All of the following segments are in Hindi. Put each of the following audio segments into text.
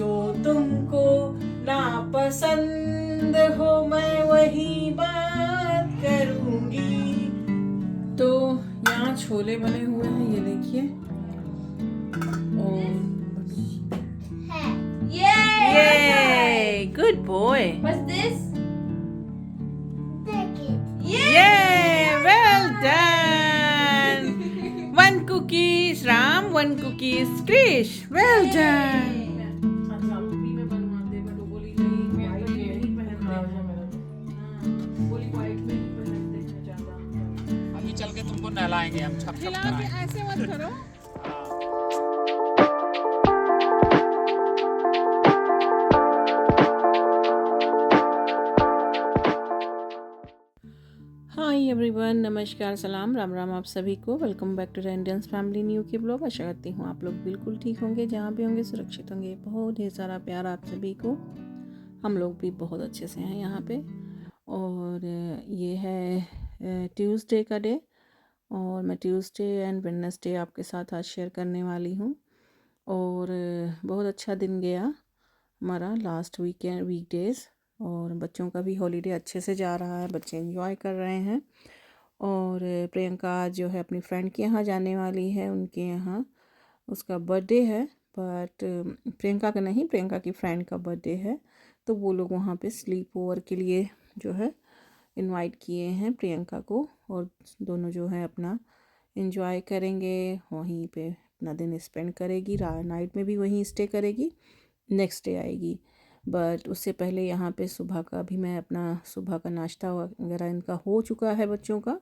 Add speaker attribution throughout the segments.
Speaker 1: जो तुमको नापसंद हो मैं वही बात करूंगी। तो यहाँ छोले बने हुए हैं, ये देखिए। और ये good boy.
Speaker 2: What's this?
Speaker 1: Yeah, well done. One cookie is Ram, one cookie is Krish. Well done. अच्छा रूबी में बनवाते बट वो बोली नहीं व्हाइट में नहीं पहनते। बोली व्हाइट में नहीं पहनते हैं ज्यादा।
Speaker 3: अभी चल के तुमको नहलाएंगे हम छप छप कराएंगे।
Speaker 1: ऐसे मत करो। हाय एवरीवन, नमस्कार, सलाम, राम राम आप सभी को। Welcome back to the Indians family new के ब्लॉग। आशा करती हूँ आप लोग बिल्कुल ठीक होंगे, जहाँ भी होंगे सुरक्षित होंगे। बहुत ढेर सारा प्यार आप सभी को। हम लोग भी बहुत अच्छे से हैं यहाँ पे। और ये है ट्यूसडे का डे, और मैं ट्यूसडे एंड वेडनेसडे आपके साथ आज शेयर करने वाली हूँ। और बहुत अच्छा दिन गया हमारा लास्ट वीकडेज़, और बच्चों का भी हॉलीडे अच्छे से जा रहा है, बच्चे एंजॉय कर रहे हैं। और प्रियंका आज जो है अपनी फ्रेंड के यहाँ जाने वाली है, उनके यहाँ उसका बर्थडे है। बट प्रियंका का नहीं, प्रियंका की फ्रेंड का बर्थडे है, तो वो लोग वहाँ पे स्लीप ओवर के लिए जो है इनवाइट किए हैं प्रियंका को। और दोनों जो है अपना एंजॉय करेंगे, वहीं पे अपना दिन स्पेंड करेगी, नाइट में भी वहीं स्टे करेगी, नेक्स्ट डे आएगी। बट उससे पहले यहाँ पे सुबह का भी मैं अपना सुबह का नाश्ता वगैरह इनका हो चुका है बच्चों का।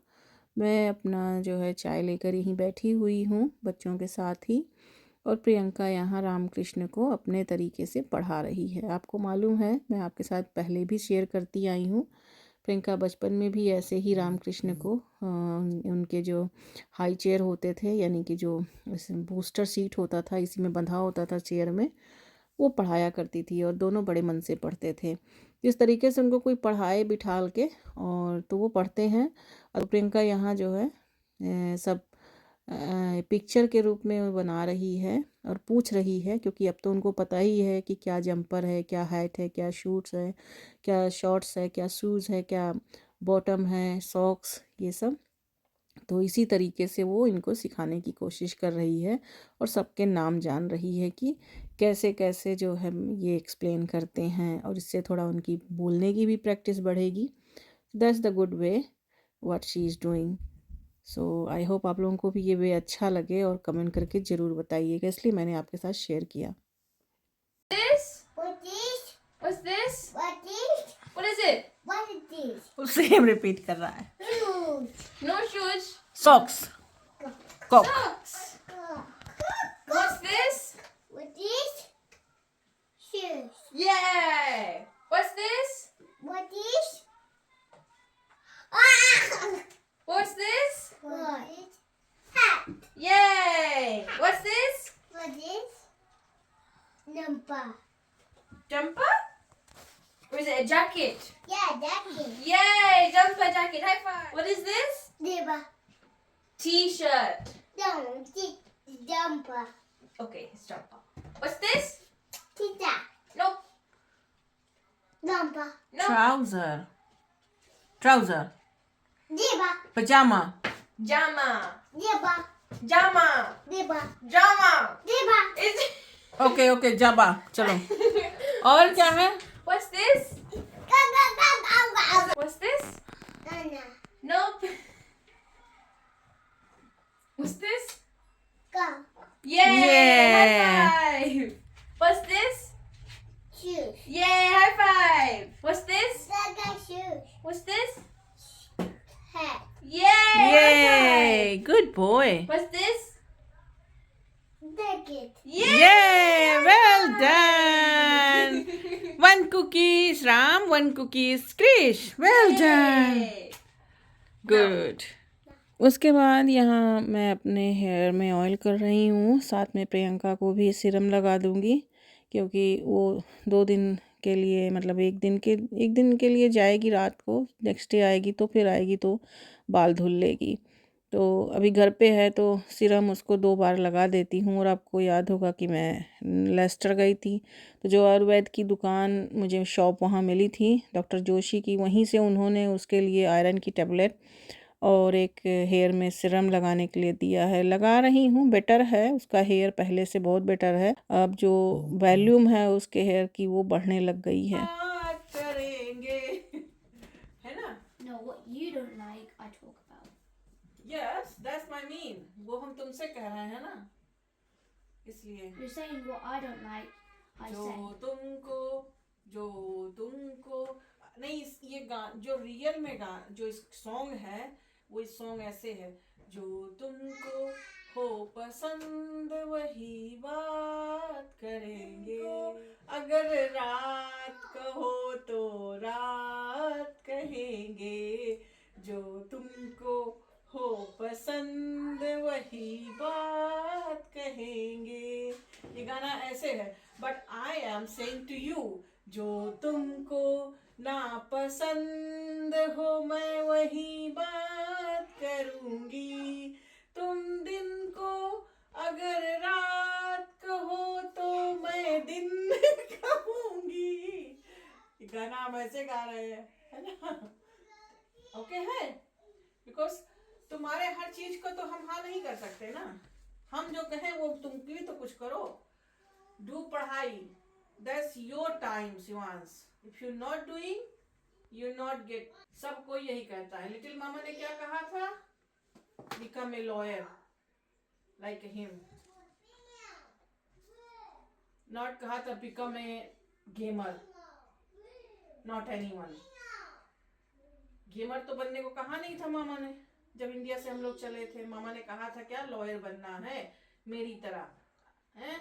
Speaker 1: मैं अपना जो है चाय लेकर यहीं बैठी हुई हूँ बच्चों के साथ ही। और प्रियंका यहाँ रामकृष्ण को अपने तरीके से पढ़ा रही है। आपको मालूम है, मैं आपके साथ पहले भी शेयर करती आई हूँ, प्रियंका बचपन में भी ऐसे ही रामकृष्ण को उनके जो हाई चेयर होते थे, यानी कि जो बूस्टर सीट होता था, इसी में बंधा होता था चेयर में, वो पढ़ाया करती थी। और दोनों बड़े मन से पढ़ते थे। इस तरीके से उनको कोई पढ़ाए बिठाल के, और तो वो पढ़ते हैं। और प्रियंका यहाँ जो है सब पिक्चर के रूप में वो बना रही है और पूछ रही है, क्योंकि अब तो उनको पता ही है कि क्या जंपर है, क्या हैट है, क्या शूट्स है, क्या शॉर्ट्स है, क्या शूज़ है, क्या बॉटम है, सॉक्स, ये सब। तो इसी तरीके से वो इनको सिखाने की कोशिश कर रही है, और सबके नाम जान रही है कि कैसे कैसे जो है ये एक्सप्लेन करते हैं, और इससे थोड़ा उनकी बोलने की भी प्रैक्टिस बढ़ेगी। That's the good way what she is doing. So I hope आप लोगों को भी ये वे अच्छा लगे, और कमेंट करके ज़रूर बताइएगा, इसलिए मैंने आपके साथ शेयर किया।
Speaker 2: What's this? What is it?
Speaker 1: Same repeat कर रहा है।
Speaker 2: No shoes.
Speaker 1: सॉक्स, कॉक।
Speaker 2: Socks. What's this? Yay! What's this? What's this? Yay! What's this? Jumper? Or is it a jacket? Yay! Jumper jacket. High five. What is this? T-shirt. Okay, it's jumper. What's this? Nope. No.
Speaker 1: Trouser, trouser, pyjama,
Speaker 2: Jama. Jama. Jama. Is
Speaker 1: okay okay, जाबा, चलो। और क्या है?
Speaker 2: What's this? What's this? Nope. What's this? Yay!
Speaker 1: Yeah.
Speaker 2: High five. What's this? Yay! High five. What's this? What's this? Yay! High
Speaker 1: ये good boy.
Speaker 2: five. What's this?
Speaker 1: ये well done. One cookies Ram, one cookies Krish. Well done,
Speaker 2: Yay.
Speaker 1: Good. उसके बाद यहाँ मैं अपने हेयर में ऑयल कर रही हूँ, साथ में प्रियंका को भी सीरम लगा दूँगी, क्योंकि वो 2 दिन के लिए, मतलब एक दिन के लिए जाएगी रात को, नेक्स्ट डे आएगी, तो फिर आएगी तो बाल धुल लेगी। तो अभी घर पे है तो सीरम उसको 2 बार लगा देती हूँ। और आपको याद होगा कि मैं लेस्टर गई थी, तो जो आयुर्वेद की दुकान मुझे शॉप वहाँ मिली थी डॉक्टर जोशी की, वहीं से उन्होंने उसके लिए आयरन की टेबलेट और एक हेयर में सीरम लगाने के लिए दिया है। लगा रही हूँ, बेटर है, उसका हेयर पहले से बहुत बेटर है। अब जो वॉल्यूम है उसके हेयर की वो बढ़ने लग गई है। बात करेंगे है ना?
Speaker 2: No, what you don't like, I talk about.
Speaker 1: Yes that's my mean, वो हम तुमसे कह रहे हैं ना, इसलिए
Speaker 2: You're saying what I don't like, I
Speaker 1: जो
Speaker 2: say.
Speaker 1: तुमको जो तुमको नहीं, ये जो रियल में जो इस सॉन्ग है वो इस सॉन्ग ऐसे है, जो तुमको हो पसंद वही बात करेंगे, अगर रात कहो तो रात कहेंगे, जो तुमको हो पसंद वही बात कहेंगे। ये गाना ऐसे है, but I am saying to you, जो तुमको ना पसंद हो मैं वही बात करूंगी, तुम दिन को अगर रात कहो तो मैं दिन कहूंगी। ये गाना हम ऐसे गा रहे हैं, है ना? ओके है, बिकॉज तुम्हारे हर चीज को तो हम हाँ नहीं कर सकते ना, हम जो कहें वो तुम भी तो कुछ करो, डू पढ़ाई, that's your time Shivansh, if you not doing you not gate. सब कोई यही कहता है, लिटिल मामा ने क्या कहा था, become a lawyer like him, not कहा था become a gamer, not anyone. Gamer तो बनने को कहा नहीं था मामा ने, जब इंडिया से हम लोग चले थे मामा ने कहा था क्या, लॉयर बनना है मेरी तरह है,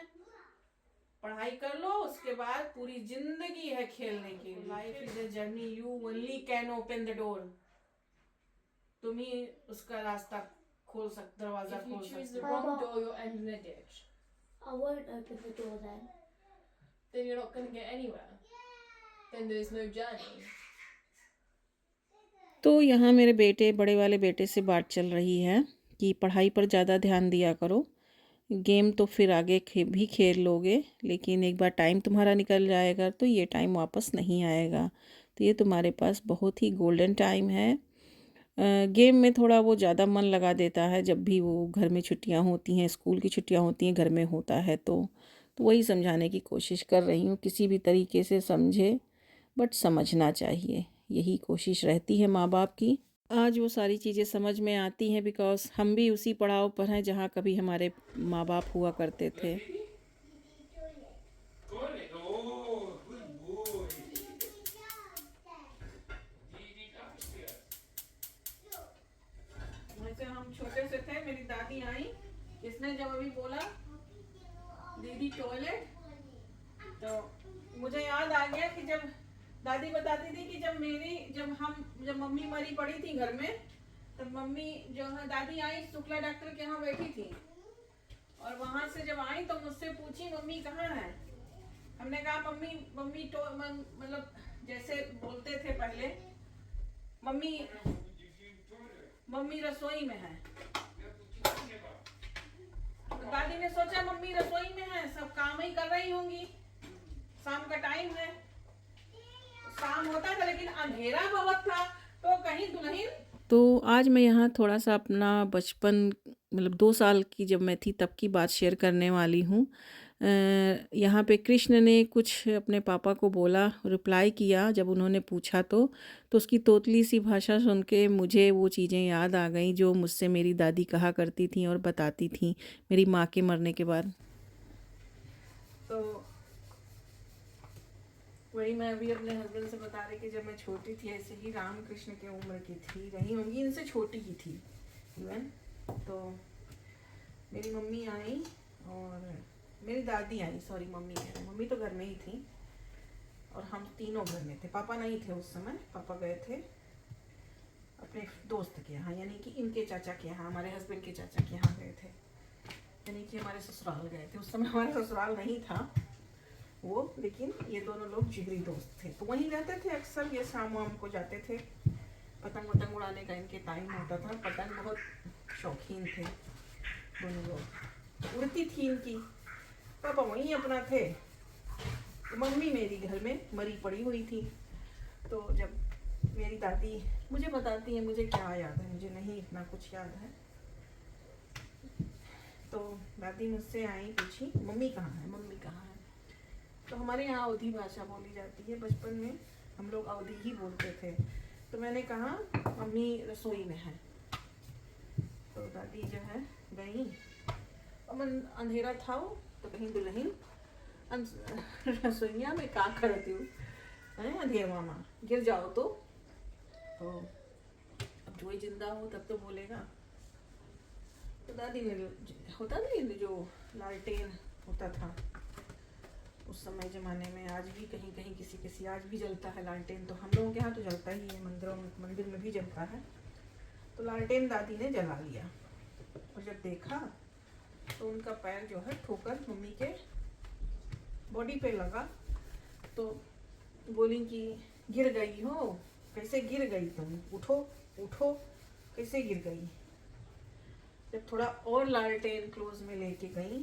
Speaker 1: पढ़ाई कर लो उसके बाद पूरी जिंदगी है खेलने की, life is a journey, you only can open the door, तुम ही उसका रास्ता खोल सकते, दरवाजा खोल सकते। If you choose the wrong door, you'll end in a ditch.
Speaker 2: I won't open the door then.
Speaker 1: Then you're not going to get anywhere. Then there's no journey. तो यहाँ मेरे बेटे, बड़े वाले बेटे से बात चल रही है कि पढ़ाई पर ज़्यादा ध्यान दिया करो, गेम तो फिर आगे भी खेल लोगे, लेकिन एक बार टाइम तुम्हारा निकल जाएगा तो ये टाइम वापस नहीं आएगा, तो ये तुम्हारे पास बहुत ही गोल्डन टाइम है। गेम में थोड़ा वो ज़्यादा मन लगा देता है, जब भी वो घर में छुट्टियां होती हैं, स्कूल की छुट्टियां होती हैं, घर में होता है तो वही समझाने की कोशिश कर रही हूँ, किसी भी तरीके से समझे, बट समझना चाहिए, यही कोशिश रहती है माँ बाप की। आज वो सारी चीज़ें समझ में आती हैं, बिकॉज हम भी उसी पड़ाव पर हैं जहाँ कभी हमारे माँ बाप हुआ करते थे। वैसे हम छोटे से थे, मेरी दादी आई, इसने जब अभी बोला दीदी टॉयलेट, तो मुझे याद आ गया कि जब दादी बताती थी कि जब मम्मी मरी पड़ी थी घर में, तब मम्मी जो है दादी आई शुक्ला डॉक्टर के यहाँ बैठी थी, और वहां से जब आई तो मुझसे पूछी मम्मी कहाँ है, हमने कहा मम्मी तो मतलब जैसे बोलते थे पहले, मम्मी रसोई में है, तो दादी ने सोचा मम्मी रसोई में है, सब काम ही कर रही होंगी, शाम का टाइम है, शाम होता था लेकिन अंधेरा बहुत था, तो कहीं दुल्हन। तो आज मैं यहाँ थोड़ा सा अपना बचपन, मतलब 2 साल की जब मैं थी तब की बात शेयर करने वाली हूँ। यहाँ पे कृष्ण ने कुछ अपने पापा को बोला, रिप्लाई किया जब उन्होंने पूछा, तो उसकी तोतली सी भाषा सुन के मुझे वो चीज़ें याद आ गई जो मुझसे मेरी दादी कहा करती थी और बताती थी मेरी माँ के मरने के बाद। तो वही मैं अभी अपने हस्बैंड से बता रही कि जब मैं छोटी थी ऐसे ही राम कृष्ण के उम्र की थी, रही होंगी इनसे छोटी ही थी इवन, तो मेरी मम्मी आई और मेरी दादी आई, सॉरी मम्मी कह रही, मम्मी तो घर में ही थी और हम तीनों घर में थे, पापा नहीं थे उस समय, पापा गए थे अपने दोस्त के यहाँ, यानी कि इनके चाचा के यहाँ, हमारे हस्बैंड के चाचा के यहाँ गए थे, यानी कि हमारे ससुराल गए थे, उस समय हमारा ससुराल नहीं था वो, लेकिन ये दोनों लोग जिगरी दोस्त थे, तो वहीं रहते थे अक्सर, ये शाम वाम को जाते थे, पतंग वतंग उड़ाने का इनके टाइम होता था, पतंग बहुत शौकीन थे दोनों लोग। उड़ती थी इनकी, पापा वहीं अपना थे। मम्मी मेरी घर में मरी पड़ी हुई थी। तो जब मेरी दादी मुझे बताती है, मुझे क्या याद है, मुझे नहीं इतना कुछ याद है। तो दादी मुझसे आई, पूछी मम्मी कहाँ है, मम्मी कहाँ है। तो हमारे यहाँ अवधी भाषा बोली जाती है। बचपन में हम लोग अवधी ही बोलते थे। तो मैंने कहा मम्मी रसोई में है। तो दादी जो है गई, अमन अंधेरा था वो, तो कहीं दुल्हन रसोईया में क्या करती हूँ, अंधेरा मामा गिर जाओ तो अब जो ही जिंदा हो तब तो बोलेगा। तो दादी ने होता नहीं जो लालटेन होता था उस समय ज़माने में, आज भी कहीं कहीं किसी आज भी जलता है लालटेन। तो हम लोगों के यहाँ तो जलता ही है, मंदिर में भी जलता है। तो लालटेन दादी ने जला लिया और जब देखा तो उनका पैर जो है ठोकर मम्मी के बॉडी पे लगा। तो बोली कि गिर गई हो, कैसे गिर गई तुम, उठो उठो, कैसे गिर गई। जब थोड़ा और लालटेन क्लोज में लेके गई,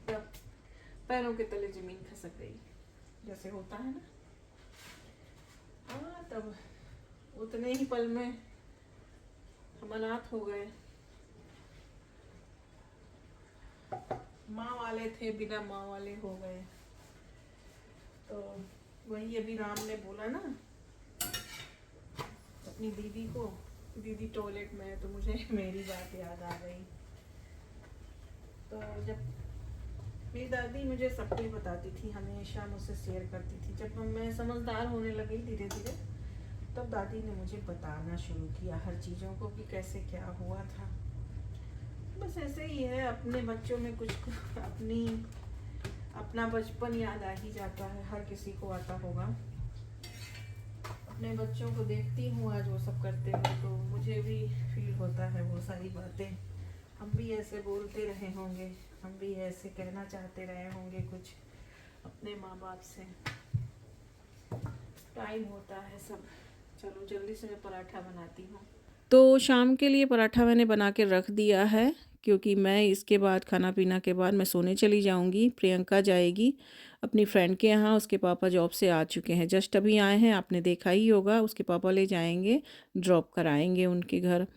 Speaker 1: तब पैरों के तले जमीन खसक गई, जैसे होता है ना। हाँ, तब उतने ही पल में हम अनाथ हो गए। माँ वाले थे, बिना माँ वाले हो गए। तो वही अभी राम ने बोला ना अपनी दीदी को, दीदी टॉयलेट में है, तो मुझे मेरी बात याद आ गई। तो जब मेरी दादी मुझे सब कुछ बताती थी, हमेशा मुझसे शेयर करती थी। जब मैं समझदार होने लगी धीरे धीरे, तब दादी ने मुझे बताना शुरू किया हर चीज़ों को कि कैसे क्या हुआ था। बस ऐसे ही है, अपने बच्चों में कुछ अपना बचपन याद आ ही जाता है, हर किसी को आता होगा। अपने बच्चों को देखती हूँ आज वो सब करते हुए, तो मुझे भी फील होता है वो सारी बातें। हम भी ऐसे बोलते रहे होंगे, हम भी ऐसे कहना चाहते रहे होंगे कुछ अपने माँ बाप से। टाइम होता है सब। चलो जल्दी से मैं पराठा बनाती हूँ। तो शाम के लिए पराठा मैंने बना के रख दिया है, क्योंकि मैं इसके बाद खाना पीना के बाद मैं सोने चली जाऊंगी। प्रियंका जाएगी अपनी फ्रेंड के यहाँ, उसके पापा जॉब से आ चुके हैं, जस्ट अभी आए हैं, आपने देखा ही होगा। उसके पापा ले जाएंगे, ड्रॉप कराएंगे उनके घर।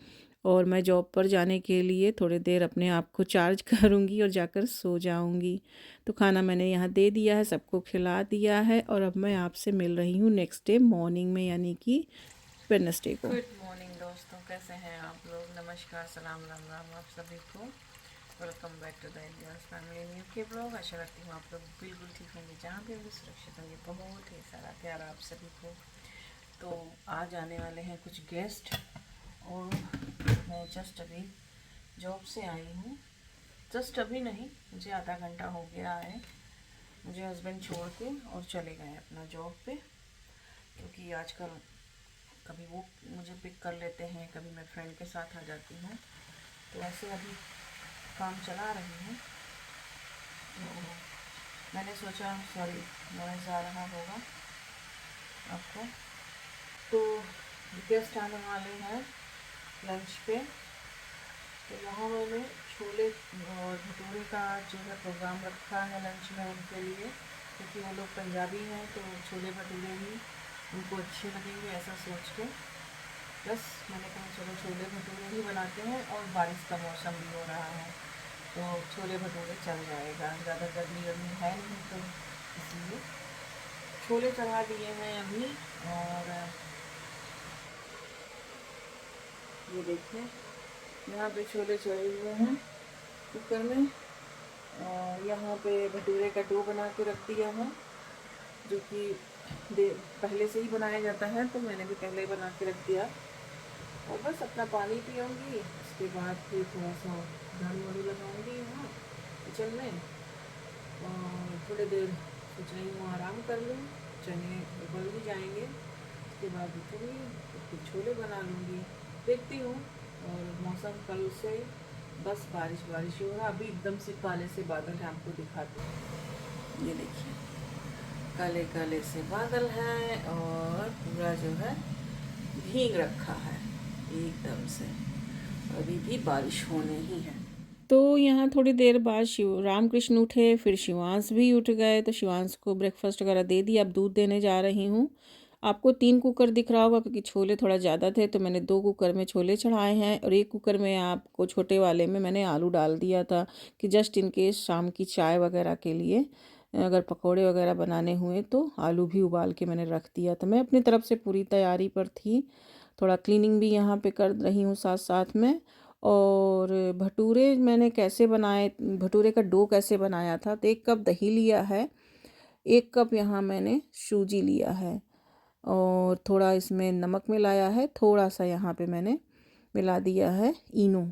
Speaker 1: और मैं जॉब पर जाने के लिए थोड़ी देर अपने आप को चार्ज करूंगी और जाकर सो जाऊंगी। तो खाना मैंने यहाँ दे दिया है, सबको खिला दिया है, और अब मैं आपसे मिल रही हूँ नेक्स्ट डे मॉर्निंग में, यानी कि वेडनेसडे को। गुड मॉर्निंग दोस्तों, कैसे हैं आप लोग। नमस्कार, सलाम, राम राम आप सभी को। Welcome back to the Indians family new के ब्लॉग। आशा करती हूँ आप लोग बिल्कुल ठीक होंगे, जहाँ भी होंगे सुरक्षित होंगे। बहुत ही सारा प्यार आप सभी को। तो आज आने वाले हैं कुछ गेस्ट, और मैं जस्ट अभी जॉब से आई हूँ। जस्ट अभी नहीं, मुझे आधा घंटा हो गया है। मुझे हस्बैंड छोड़ के और चले गए अपना जॉब पे, क्योंकि आजकल कभी वो मुझे पिक कर लेते हैं, कभी मैं फ्रेंड के साथ आ जाती हूँ। तो ऐसे अभी काम चला रही हूँ। तो मैंने सोचा, सॉरी नॉइज़ आ रहा होगा आपको। तो गेस्ट आने वाले हैं लंच पे, तो यहाँ मैंने छोले और भटूरे का जो है प्रोग्राम रखा है लंच में उनके लिए, क्योंकि वो लोग पंजाबी हैं, तो छोले भटूरे ही उनको अच्छे लगेंगे ऐसा सोच के। बस मैंने कहा चलो छोले भटूरे ही बनाते हैं, और बारिश का मौसम भी हो रहा है, तो छोले भटूरे चल जाएगा। ज़्यादा गर्मी है नहीं, तो इसलिए छोले चढ़ा दिए हैं अभी। और ये देखिए यहाँ पे छोले चढ़े हुए हैं कुकर में, और यहाँ पे भटूरे का डो बना के रख दिया है, जो कि पहले से ही बनाया जाता है, तो मैंने भी पहले ही बना के रख दिया। और बस अपना पानी पीऊँगी, उसके बाद फिर थोड़ा सा झाड़ू वाड़ू लगाऊँगी यहाँ किचन में, और थोड़ी देर सोच रही हूँ आराम कर लूँ, चने उबल भी जाएंगे, उसके बाद उठूँगी तो फिर छोले बना लूँगी, देखती हूँ। और मौसम कल से बस बारिश बारिश हो रहा, अभी एकदम से काले से बादल हैं, आपको दिखाते हैं। ये देखिए काले काले से बादल हैं, और पूरा जो है भीग रखा है। एकदम से। अभी भी बारिश होने ही है। तो यहाँ थोड़ी देर बाद रामकृष्ण उठे, फिर शिवांश भी उठ गए। तो शिवांश को ब्रेकफास्ट वगैरह दे दिया। अब दूध देने जा रही हूँ। आपको 3 कुकर दिख रहा होगा क्योंकि छोले थोड़ा ज़्यादा थे, तो मैंने 2 कुकर में छोले चढ़ाए हैं और 1 कुकर में आपको छोटे वाले में मैंने आलू डाल दिया था कि जस्ट इन केस शाम की चाय वगैरह के लिए अगर पकोड़े वगैरह बनाने हुए तो आलू भी उबाल के मैंने रख दिया था। मैं अपनी तरफ से पूरी तैयारी पर थी। थोड़ा क्लीनिंग भी यहाँ पे कर रही हूँ साथ साथ में। और भटूरे मैंने कैसे बनाए, भटूरे का डो कैसे बनाया था, तो 1 कप दही लिया है, 1 कप यहाँ मैंने सूजी लिया है और थोड़ा इसमें नमक मिलाया है, थोड़ा सा यहाँ पे मैंने मिला दिया है इनो।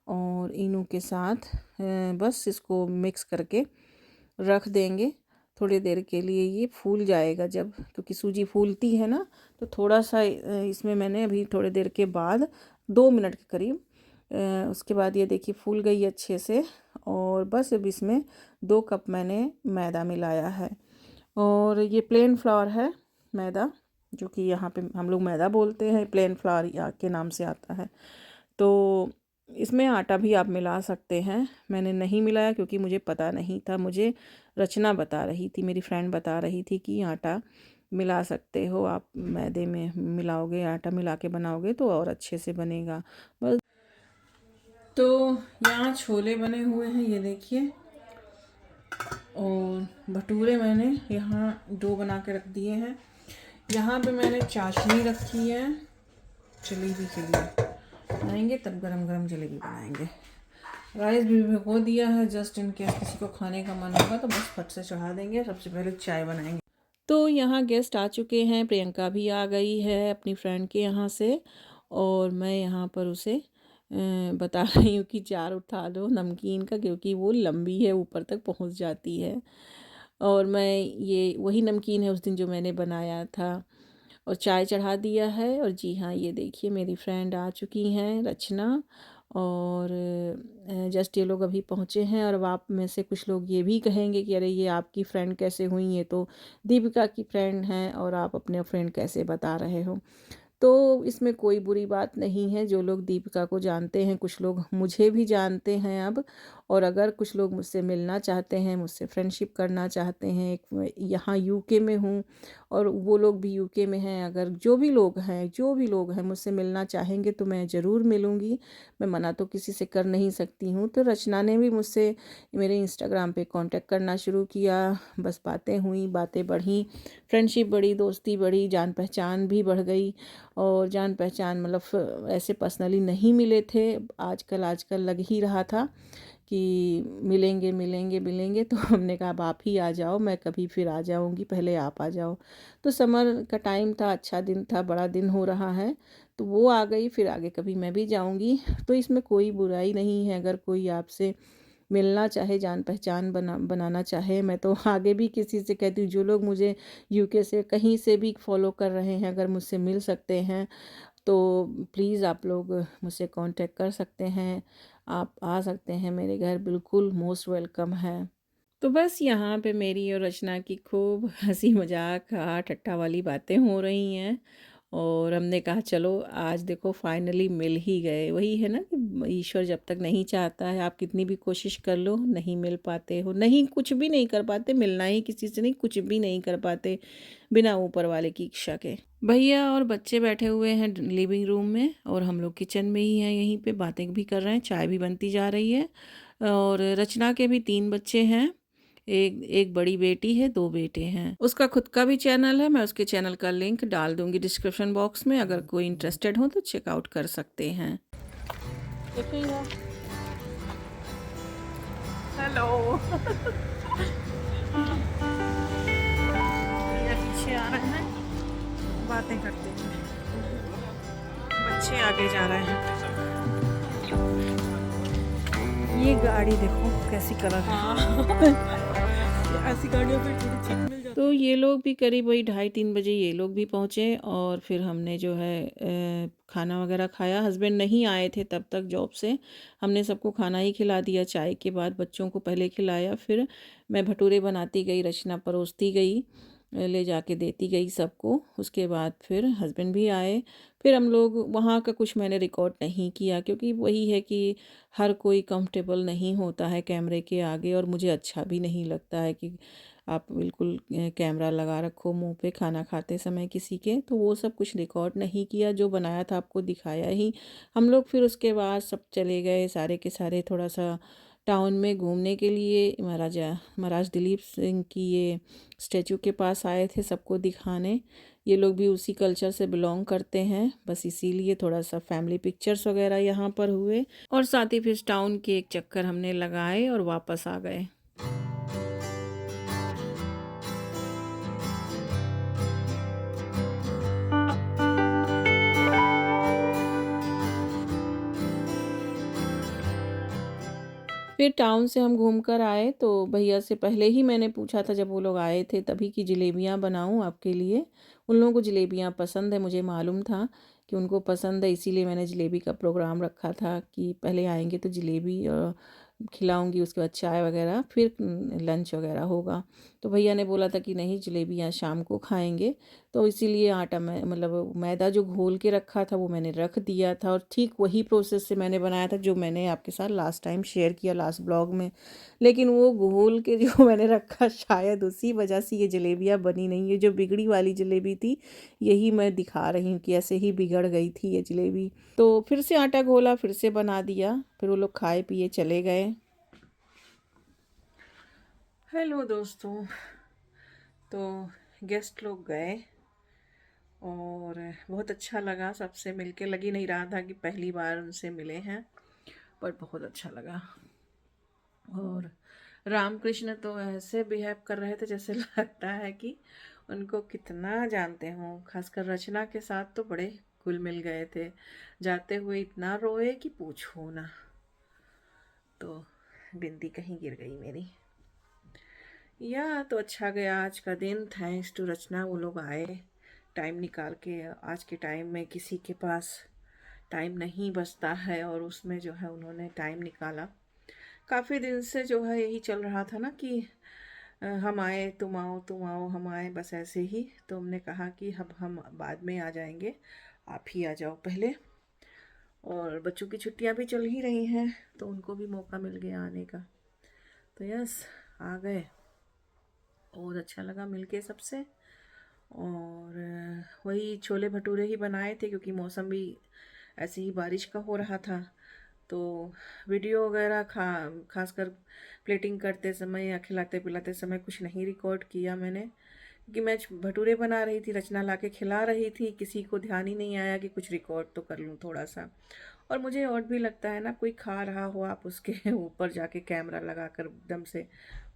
Speaker 1: और इनो के साथ बस इसको मिक्स करके रख देंगे थोड़ी देर के लिए। ये फूल जाएगा जब, क्योंकि सूजी फूलती है ना, तो थोड़ा सा इसमें मैंने अभी थोड़ी देर के बाद 2 मिनट के करीब उसके बाद ये देखिए फूल गई अच्छे से। और बस अब इसमें 2 कप मैंने मैदा मिलाया है और ये प्लेन फ्लावर है मैदा, जो कि यहाँ पे हम लोग मैदा बोलते हैं, प्लेन फ्लावर या के नाम से आता है। तो इसमें आटा भी आप मिला सकते हैं, मैंने नहीं मिलाया क्योंकि मुझे पता नहीं था। मुझे रचना बता रही थी, मेरी फ्रेंड बता रही थी कि आटा मिला सकते हो आप, मैदे में मिलाओगे, आटा मिला के बनाओगे तो और अच्छे से बनेगा। बस तो यहाँ छोले बने हुए हैं, ये देखिए। और भटूरे मैंने यहाँ डो बना के रख दिए हैं। यहाँ पे मैंने चाशनी रखी है जलेबी के लिए, बनाएंगे तब गरम गरम जलेबी बनाएंगे। राइस भी भिगो दिया है, जस्ट इन केस किसी को खाने का मन होगा तो बस फट से चढ़ा देंगे। सबसे पहले चाय बनाएंगे। तो यहाँ गेस्ट आ चुके हैं, प्रियंका भी आ गई है अपनी फ्रेंड के यहाँ से। और मैं यहाँ पर उसे बता रही हूँ कि जार उठा लो नमकीन का, क्योंकि वो लंबी है, ऊपर तक पहुँच जाती है। और मैं ये वही नमकीन है उस दिन जो मैंने बनाया था। और चाय चढ़ा दिया है। और जी हाँ, ये देखिए मेरी फ्रेंड आ चुकी हैं, रचना। और जस्ट ये लोग अभी पहुँचे हैं। और अब आप में से कुछ लोग ये भी कहेंगे कि अरे ये आपकी फ्रेंड कैसे हुई, ये तो दीपिका की फ्रेंड हैं और आप अपने फ्रेंड कैसे बता रहे हो। तो इसमें कोई बुरी बात नहीं है। जो लोग दीपिका को जानते हैं, कुछ लोग मुझे भी जानते हैं अब। और अगर कुछ लोग मुझसे मिलना चाहते हैं, मुझसे फ्रेंडशिप करना चाहते हैं, एक यहाँ यूके में हूँ और वो लोग भी यूके में हैं, अगर जो भी लोग हैं मुझसे मिलना चाहेंगे तो मैं ज़रूर मिलूँगी। मैं मना तो किसी से कर नहीं सकती हूँ। तो रचना ने भी मुझसे मेरे इंस्टाग्राम पे कांटेक्ट करना शुरू किया। बस बातें हुई, बातें बढ़ी, फ्रेंडशिप बढ़ी, दोस्ती बढ़ी, जान पहचान भी बढ़ गई। और जान पहचान मतलब ऐसे पर्सनली नहीं मिले थे, आजकल लग ही रहा था कि मिलेंगे मिलेंगे मिलेंगे। तो हमने कहा अब आप ही आ जाओ, मैं कभी फिर आ जाऊंगी, पहले आप आ जाओ। तो समर का टाइम था, अच्छा दिन था, बड़ा दिन हो रहा है, तो वो आ गई, फिर आगे कभी मैं भी जाऊंगी। तो इसमें कोई बुराई नहीं है। अगर कोई आपसे मिलना चाहे, जान पहचान बनाना चाहे, मैं तो आगे भी किसी से कहती हूँ, जो लोग मुझे यूके से कहीं से भी फॉलो कर रहे हैं, अगर मुझसे मिल सकते हैं तो प्लीज़ आप लोग मुझसे कांटेक्ट कर सकते हैं, आप आ सकते हैं मेरे घर, बिल्कुल मोस्ट वेलकम है। तो बस यहाँ पे मेरी और रचना की खूब हंसी मजाक ठट्ठा वाली बातें हो रही हैं। और हमने कहा चलो आज देखो फाइनली मिल ही गए। वही है ना कि ईश्वर जब तक नहीं चाहता है, आप कितनी भी कोशिश कर लो नहीं मिल पाते हो, नहीं कुछ भी नहीं कर पाते, मिलना ही किसी से नहीं, कुछ भी नहीं कर पाते बिना ऊपर वाले की इच्छा के। भैया और बच्चे बैठे हुए हैं लिविंग रूम में और हम लोग किचन में ही हैं, यहीं पे बातें भी कर रहे हैं, चाय भी बनती जा रही है। और रचना के भी 3 बच्चे हैं, एक बड़ी बेटी है, 2 बेटे हैं। उसका खुद का भी चैनल है, मैं उसके चैनल का लिंक डाल दूंगी डिस्क्रिप्शन बॉक्स में, अगर कोई इंटरेस्टेड हो तो चेकआउट कर सकते हैं। हेलो पीछे आ रहे हैं, बातें करते हैं, बच्चे आगे जा रहे हैं। ये गाड़ी देखो कैसी कलर है। ऐसी गाड़ियों पे थोड़ी छत मिल जाती। तो ये लोग भी करीब वही 2:30-3 बजे ये लोग भी पहुँचे और फिर हमने जो है खाना वगैरह खाया। हस्बैंड नहीं आए थे तब तक जॉब से, हमने सबको खाना ही खिला दिया। चाय के बाद बच्चों को पहले खिलाया, फिर मैं भटूरे बनाती गई, रचना परोसती गई। ले जाके देती गई सबको। उसके बाद फिर हस्बैंड भी आए। फिर हम लोग वहाँ का कुछ मैंने रिकॉर्ड नहीं किया, क्योंकि वही है कि हर कोई कंफर्टेबल नहीं होता है कैमरे के आगे, और मुझे अच्छा भी नहीं लगता है कि आप बिल्कुल कैमरा लगा रखो मुंह पे खाना खाते समय किसी के। तो वो सब कुछ रिकॉर्ड नहीं किया, जो बनाया था आपको दिखाया ही। हम लोग फिर उसके बाद सब चले गए सारे के सारे थोड़ा सा टाउन में घूमने के लिए। महाराज दिलीप सिंह की ये स्टैचू के पास आए थे सबको दिखाने। ये लोग भी उसी कल्चर से बिलोंग करते हैं, बस इसीलिए थोड़ा सा फैमिली पिक्चर्स वगैरह यहाँ पर हुए, और साथ ही फिर टाउन के एक चक्कर हमने लगाए और वापस आ गए। फिर टाउन से हम घूम कर आए तो भैया से पहले ही मैंने पूछा था, जब वो लोग आए थे तभी, कि जलेबियाँ बनाऊँ आपके लिए। उन लोगों को जलेबियाँ पसंद है, मुझे मालूम था कि उनको पसंद है, इसीलिए मैंने जलेबी का प्रोग्राम रखा था कि पहले आएंगे तो जलेबी खिलाऊंगी, उसके बाद चाय वगैरह, फिर लंच वगैरह होगा। तो भैया ने बोला था कि नहीं, जलेबियाँ शाम को खाएंगे। तो इसीलिए आटा मैं मतलब मैदा जो घोल के रखा था वो मैंने रख दिया था, और ठीक वही प्रोसेस से मैंने बनाया था जो मैंने आपके साथ लास्ट टाइम शेयर किया लास्ट ब्लॉग में। लेकिन वो घोल के जो मैंने रखा, शायद उसी वजह से ये जलेबियाँ बनी नहीं है। जो बिगड़ी वाली जलेबी थी यही मैं दिखा रही हूँ कि ऐसे ही बिगड़ गई थी ये जलेबी। तो फिर से आटा घोला, फिर से बना दिया, फिर वो लोग खाए पिए चले गए। हेलो दोस्तों, तो गेस्ट लोग गए और बहुत अच्छा लगा सबसे मिलके। लग ही नहीं रहा था कि पहली बार उनसे मिले हैं, पर बहुत अच्छा लगा। और रामकृष्ण तो ऐसे बिहेव कर रहे थे जैसे लगता है कि उनको कितना जानते हों। खासकर रचना के साथ तो बड़े घुल मिल गए थे। जाते हुए इतना रोए कि पूछो ना। तो बिंदी कहीं गिर गई मेरी। या तो अच्छा गया आज का दिन, थैंक्स टू रचना। वो लोग आए टाइम निकाल के। आज के टाइम में किसी के पास टाइम नहीं बचता है, और उसमें जो है उन्होंने टाइम निकाला। काफ़ी दिन से जो है यही चल रहा था ना कि हम आए तुम आओ, तुम आओ हम आए, बस ऐसे ही। तो हमने कहा कि अब हम बाद में आ जाएंगे, आप ही आ जाओ पहले। और बच्चों की छुट्टियां भी चल ही रही हैं तो उनको भी मौका मिल गया आने का। तो यस, आ गए। बहुत अच्छा लगा मिलके सबसे। और वही छोले भटूरे ही बनाए थे, क्योंकि मौसम भी ऐसे ही बारिश का हो रहा था। तो वीडियो वगैरह खासकर प्लेटिंग करते समय या खिलाते पिलाते समय कुछ नहीं रिकॉर्ड किया मैंने, क्योंकि मैं भटूरे बना रही थी, रचना ला के खिला रही थी। किसी को ध्यान ही नहीं आया कि कुछ रिकॉर्ड तो कर लूँ थोड़ा सा। और मुझे और भी लगता है ना, कोई खा रहा हो, आप उसके ऊपर जाके कैमरा लगा कर एकदम से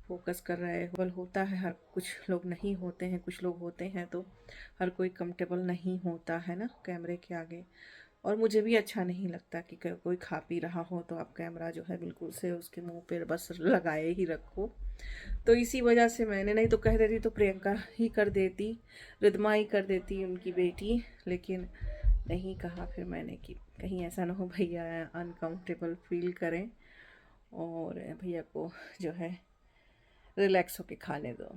Speaker 1: फोकस कर रहे हो, होता है। हर कुछ लोग नहीं होते हैं, कुछ लोग होते हैं, तो हर कोई कंफर्टेबल नहीं होता है ना कैमरे के आगे। और मुझे भी अच्छा नहीं लगता कि कोई खा पी रहा हो तो आप कैमरा जो है बिल्कुल से उसके मुंह पे बस लगाए ही रखो। तो इसी वजह से मैंने, नहीं तो कह देती तो प्रियंका ही कर देती, रिद्मा ही कर देती, उनकी बेटी। लेकिन नहीं कहा फिर मैंने कि कहीं ऐसा ना हो भैया अनकंफर्टेबल फील करें, और भैया को जो है रिलैक्स होके खाने दो।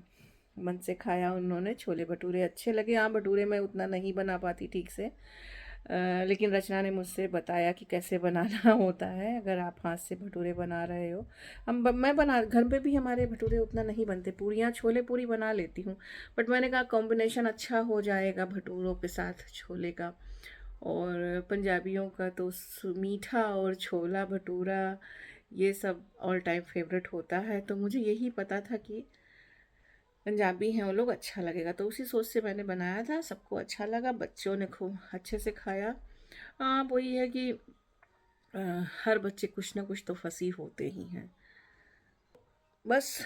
Speaker 1: मन से खाया उन्होंने। छोले भटूरे अच्छे लगे। हाँ, भटूरे मैं उतना नहीं बना पाती ठीक से, लेकिन रचना ने मुझसे बताया कि कैसे बनाना होता है अगर आप हाथ से भटूरे बना रहे हो। मैं बना घर पे भी, हमारे भटूरे उतना नहीं बनते। पूरियाँ छोले पूरी बना लेती हूँ, बट मैंने कहा कॉम्बिनेशन अच्छा हो जाएगा भटूरों के साथ छोले का। और पंजाबियों का तो मीठा और छोला भटूरा ये सब ऑल टाइम फेवरेट होता है। तो मुझे यही पता था कि पंजाबी हैं वो लोग, अच्छा लगेगा। तो उसी सोच से मैंने बनाया था, सबको अच्छा लगा, बच्चों ने खूब अच्छे से खाया। हाँ, वही है कि हर बच्चे कुछ ना कुछ तो फंसी होते ही हैं। बस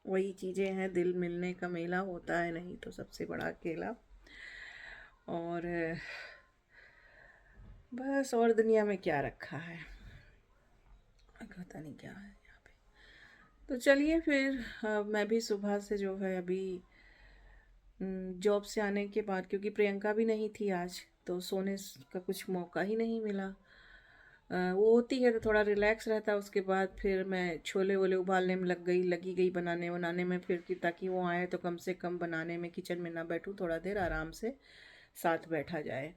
Speaker 1: वही चीज़ें हैं, दिल मिलने का मेला होता है, नहीं तो सबसे बड़ा अकेला। और बस, और दुनिया में क्या रखा है, पता नहीं क्या है यहाँ पे। तो चलिए फिर मैं भी सुबह से जो है अभी जॉब से आने के बाद, क्योंकि प्रियंका भी नहीं थी आज, तो सोने का कुछ मौका ही नहीं मिला। वो होती है तो थोड़ा रिलैक्स रहता है। उसके बाद फिर मैं छोले वोले उबालने में लगी गई बनाने में, फिर कि ताकि वो आए तो कम से कम बनाने में किचन में ना बैठूं, थोड़ा देर आराम से साथ बैठा जाए।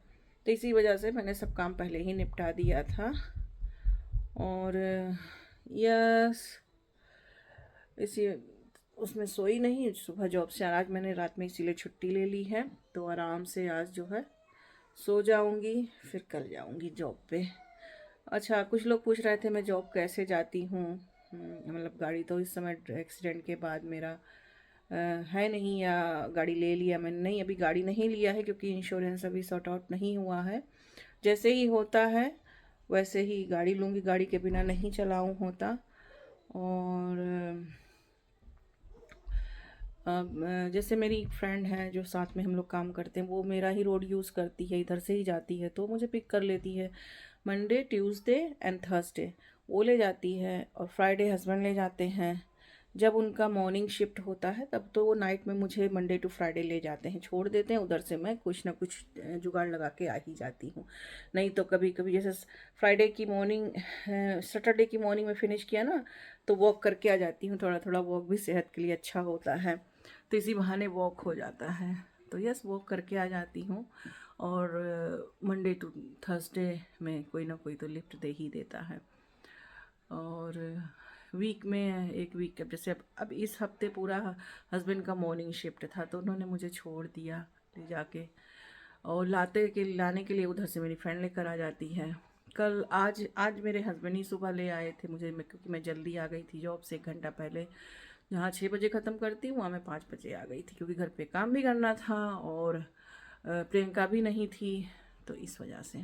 Speaker 1: तो इसी वजह से मैंने सब काम पहले ही निपटा दिया था। और यस, इसी उसमें सोई नहीं, सुबह जॉब से आज मैंने रात में इसीलिए छुट्टी ले ली है, तो आराम से आज जो है सो जाऊंगी, फिर कल जाऊंगी जॉब पे। अच्छा, कुछ लोग पूछ रहे थे मैं जॉब कैसे जाती हूँ। मतलब गाड़ी तो इस समय एक्सीडेंट के बाद मेरा है नहीं, या गाड़ी ले लिया मैंने। नहीं, अभी गाड़ी नहीं लिया है क्योंकि इंश्योरेंस अभी सॉर्ट आउट नहीं हुआ है। जैसे ही होता है वैसे ही गाड़ी लूँगी, गाड़ी के बिना नहीं चलाऊँ होता। और जैसे मेरी एक फ्रेंड है जो साथ में हम लोग काम करते हैं, वो मेरा ही रोड यूज़ करती है, इधर से ही जाती है, तो मुझे पिक कर लेती है मंडे ट्यूसडे एंड थर्सडे, वो ले जाती है। और फ्राइडे हस्बैंड ले जाते हैं। जब उनका मॉर्निंग शिफ्ट होता है तब तो वो नाइट में मुझे मंडे टू फ्राइडे ले जाते हैं, छोड़ देते हैं। उधर से मैं कुछ ना कुछ जुगाड़ लगा के आ ही जाती हूँ। नहीं तो कभी कभी जैसे फ्राइडे की मॉर्निंग, सैटरडे की मॉर्निंग में फिनिश किया ना, तो वॉक करके आ जाती हूँ। थोड़ा थोड़ा वॉक भी सेहत के लिए अच्छा होता है, तो इसी बहाने वॉक हो जाता है। तो यस, वॉक करके आ जाती हूँ। और मंडे टू थर्सडे में कोई ना कोई तो लिफ्ट दे ही देता है। और वीक में एक वीक, अब जैसे अब इस हफ्ते पूरा हस्बैंड का मॉर्निंग शिफ्ट था, तो उन्होंने मुझे छोड़ दिया ले जाके, और लाने के लिए उधर से मेरी फ्रेंड लेकर आ जाती है। कल आज मेरे हस्बैंड ही सुबह ले आए थे मुझे, क्योंकि मैं जल्दी आ गई थी जॉब से 1 घंटा पहले। जहाँ 6 बजे ख़त्म करती हूँ, वहाँ मैं 5 बजे आ गई थी, क्योंकि घर पे काम भी करना था और प्रियंका भी नहीं थी, तो इस वजह से।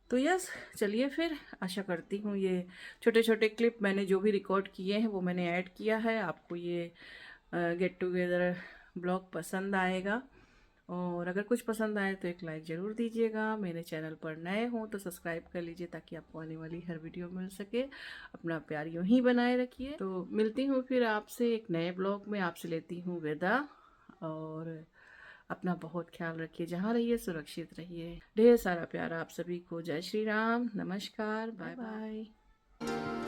Speaker 1: तो यस, चलिए फिर, आशा करती हूँ ये छोटे छोटे क्लिप मैंने जो भी रिकॉर्ड किए हैं वो मैंने ऐड किया है, आपको ये गेट टुगेदर ब्लॉग पसंद आएगा। और अगर कुछ पसंद आए तो एक लाइक ज़रूर दीजिएगा। मेरे चैनल पर नए हों तो सब्सक्राइब कर लीजिए, ताकि आपको आने वाली हर वीडियो मिल सके। अपना प्यार यूँ ही बनाए रखिए। तो मिलती हूँ फिर आपसे एक नए ब्लॉग में, आपसे लेती हूँ विदा। और अपना बहुत ख्याल रखिए, जहाँ रहिए सुरक्षित रहिए। ढेर सारा प्यार आप सभी को। जय श्री राम, नमस्कार, बाय बाय।